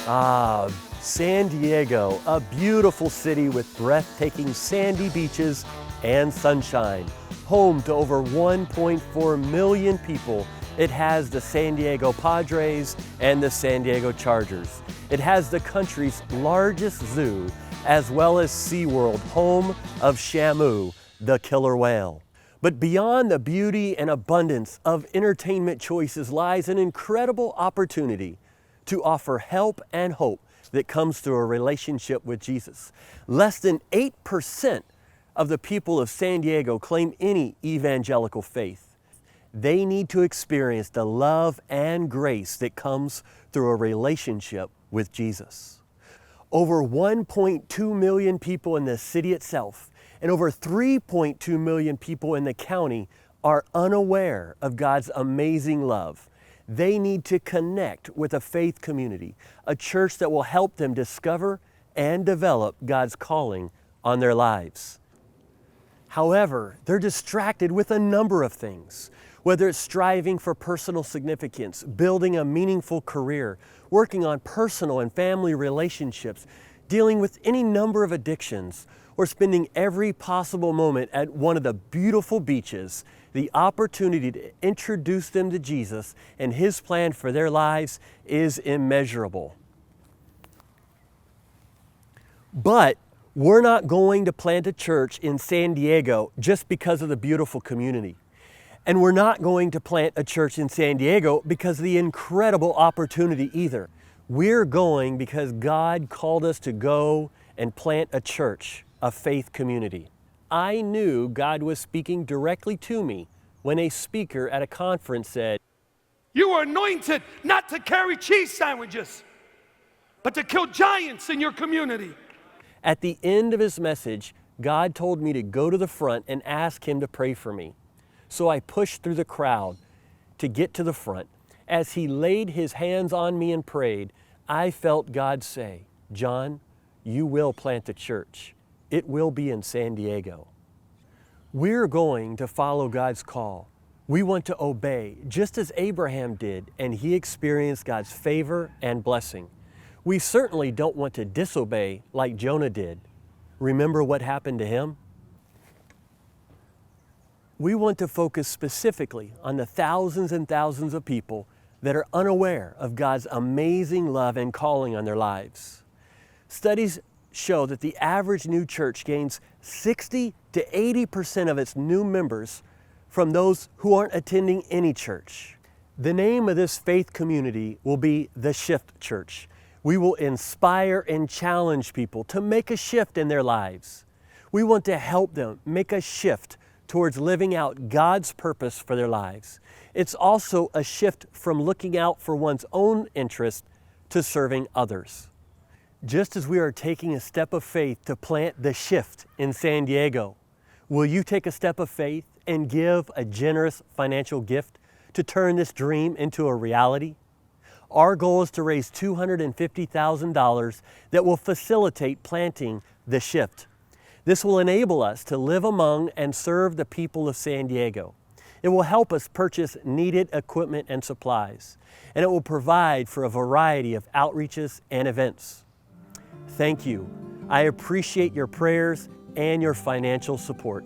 Ah, San Diego, a beautiful city with breathtaking sandy beaches and sunshine. Home to over 1.4 million people, it has the San Diego Padres and the San Diego Chargers. It has the country's largest zoo, as well as SeaWorld, home of Shamu, the killer whale. But beyond the beauty and abundance of entertainment choices lies an incredible opportunity to offer help and hope that comes through a relationship with Jesus. Less than 8% of the people of San Diego claim any evangelical faith. They need to experience the love and grace that comes through a relationship with Jesus. Over 1.2 million people in the city itself and over 3.2 million people in the county are unaware of God's amazing love. They need to connect with a faith community, a church that will help them discover and develop God's calling on their lives. However, they're distracted with a number of things, whether it's striving for personal significance, building a meaningful career, working on personal and family relationships, dealing with any number of addictions, or spending every possible moment at one of the beautiful beaches. The opportunity to introduce them to Jesus and His plan for their lives is immeasurable. But we're not going to plant a church in San Diego just because of the beautiful community. And we're not going to plant a church in San Diego because of the incredible opportunity either. We're going because God called us to go and plant a church, a faith community. I knew God was speaking directly to me when a speaker at a conference said, "You were anointed not to carry cheese sandwiches, but to kill giants in your community." At the end of his message, God told me to go to the front and ask Him to pray for me. So I pushed through the crowd to get to the front. As He laid His hands on me and prayed, I felt God say, "John, you will plant a church. It will be in San Diego." We're going to follow God's call. We want to obey, just as Abraham did, and he experienced God's favor and blessing. We certainly don't want to disobey like Jonah did. Remember what happened to him? We want to focus specifically on the thousands and thousands of people that are unaware of God's amazing love and calling on their lives. Studies show that the average new church gains 60 to 80% of its new members from those who aren't attending any church. The name of this faith community will be The Shift Church. We will inspire and challenge people to make a shift in their lives. We want to help them make a shift towards living out God's purpose for their lives. It's also a shift from looking out for one's own interest to serving others. Just as we are taking a step of faith to plant The Shift in San Diego, will you take a step of faith and give a generous financial gift to turn this dream into a reality? Our goal is to raise $250,000 that will facilitate planting The Shift. This will enable us to live among and serve the people of San Diego. It will help us purchase needed equipment and supplies, and it will provide for a variety of outreaches and events. Thank you. I appreciate your prayers and your financial support.